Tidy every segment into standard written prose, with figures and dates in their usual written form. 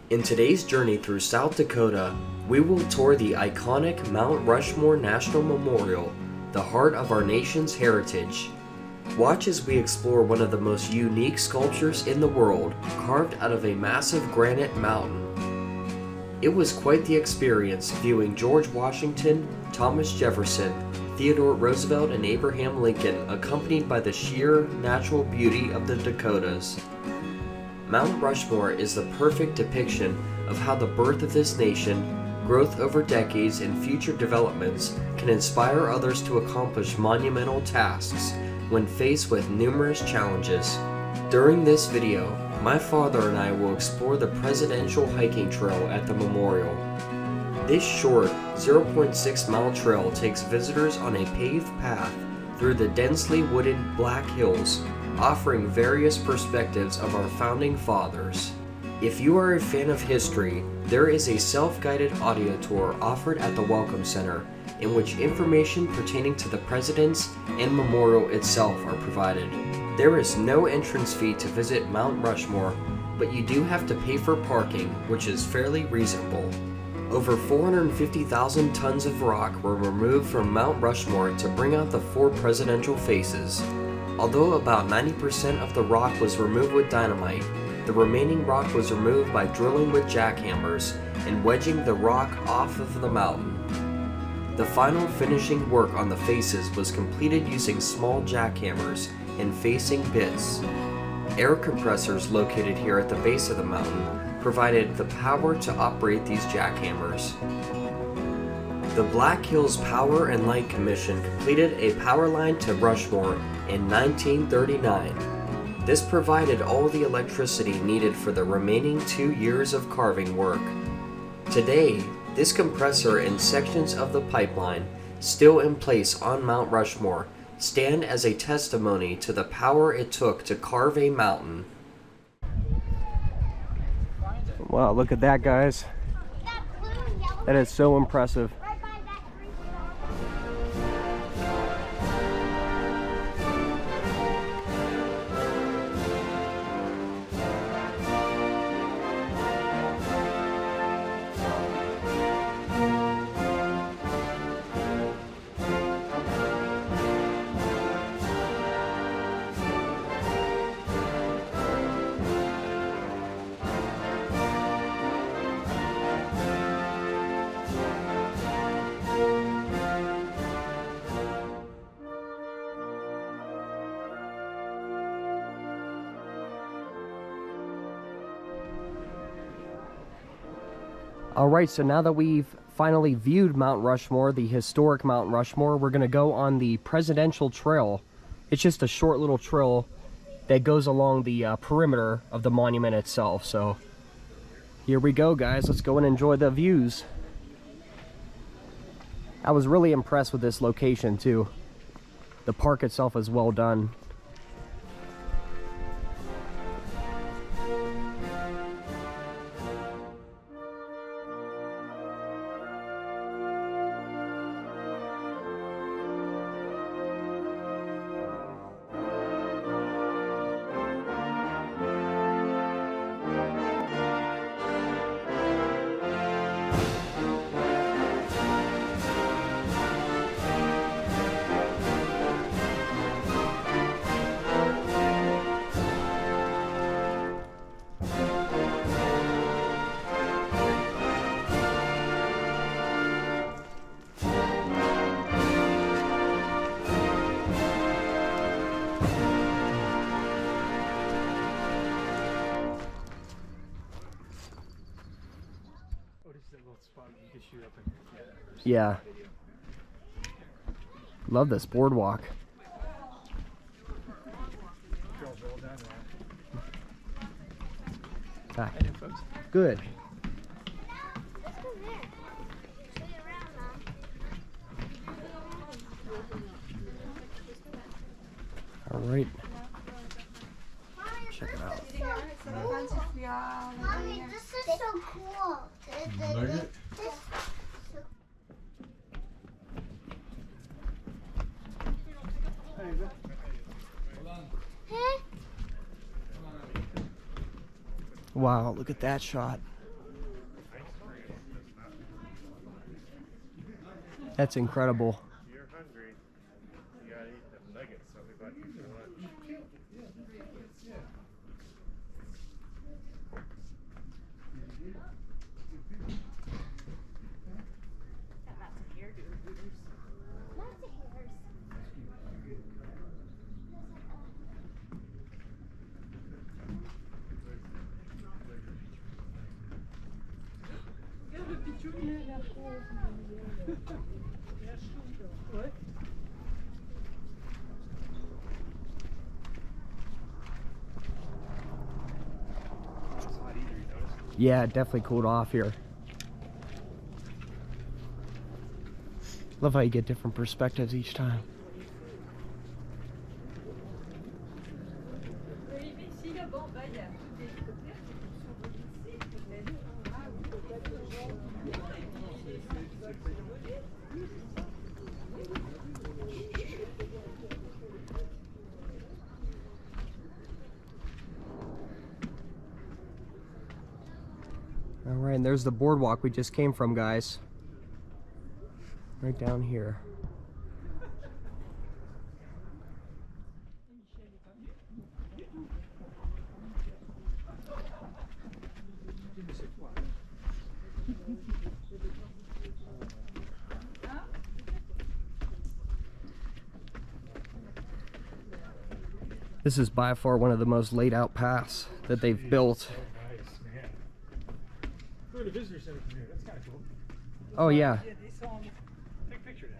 In today's journey through South Dakota, we will tour the iconic Mount Rushmore National Memorial, the heart of our nation's heritage. Watch as we explore one of the most unique sculptures in the world, carved out of a massive granite mountain. It was quite the experience viewing George Washington, Thomas Jefferson, Theodore Roosevelt, and Abraham Lincoln, accompanied by the sheer natural beauty of the Dakotas. Mount Rushmore is the perfect depiction of how the birth of this nation, growth over decades, and future developments can inspire others to accomplish monumental tasks when faced with numerous challenges. During this video, my father and I will explore the presidential hiking trail at the memorial. This short 0.6-mile trail takes visitors on a paved path through the densely wooded Black Hills, offering various perspectives of our founding fathers. If you are a fan of history, there is a self-guided audio tour offered at the Welcome Center, in which information pertaining to the presidents and memorial itself are provided. There is no entrance fee to visit Mount Rushmore, but you do have to pay for parking, which is fairly reasonable. Over 450,000 tons of rock were removed from Mount Rushmore to bring out the four presidential faces. Although about 90% of the rock was removed with dynamite, the remaining rock was removed by drilling with jackhammers and wedging the rock off of the mountain. The final finishing work on the faces was completed using small jackhammers and facing bits. Air compressors located here at the base of the mountain provided the power to operate these jackhammers. The Black Hills Power and Light Commission completed a power line to Rushmore in 1939. This provided all the electricity needed for the remaining 2 years of carving work. Today, this compressor and sections of the pipeline, still in place on Mount Rushmore, stand as a testimony to the power it took to carve a mountain. Wow, look at that, guys. That is so impressive. Alright, so now that we've finally viewed Mount Rushmore, the historic Mount Rushmore, we're going to go on the Presidential Trail. It's just a short little trail that goes along the perimeter of the monument itself. So here we go, guys. Let's go and enjoy the views. I was really impressed with this location too. The park itself is well done. Yeah. Love this boardwalk. Hi. Good. All right. Check it out. Mommy, this is so cool. Like it? Wow, look at that shot. That's incredible. If you're hungry, you gotta eat them nuggets, so we bought you for lunch. Lots of hairs. Yeah, it definitely cooled off here. Love how you get different perspectives each time. All right, and there's the boardwalk we just came from, guys. Right down here. This is by far one of the most laid out paths that they've built. Go to the visitor center from here. That's kind of cool. Oh yeah. Take a picture of that.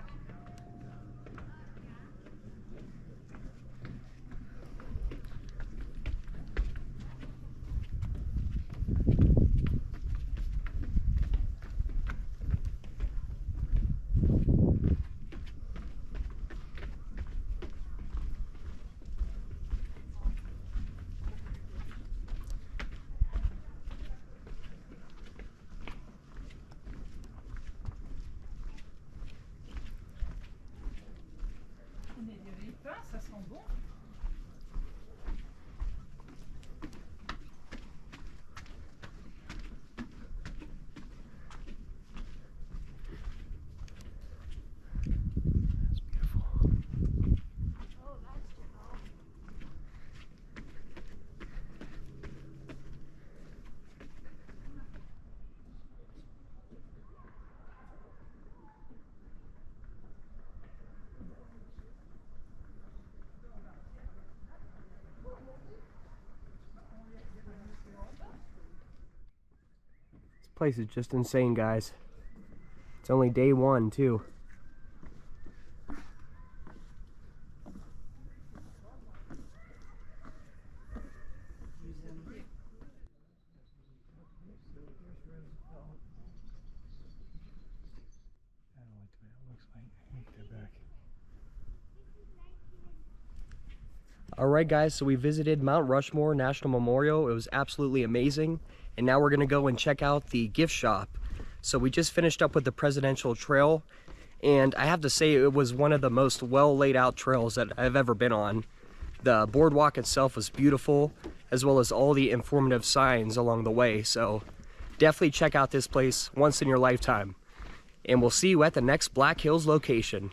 Ça sent bon. That's beautiful. Oh, that's tall. This place is just insane, guys. It's only day one, too. I don't like the way it looks like. Get back. Alright guys, so we visited Mount Rushmore National Memorial. It was absolutely amazing. And now we're going to go and check out the gift shop. So we just finished up with the Presidential Trail. And I have to say it was one of the most well laid out trails that I've ever been on. The boardwalk itself was beautiful, as well as all the informative signs along the way. So definitely check out this place once in your lifetime. And we'll see you at the next Black Hills location.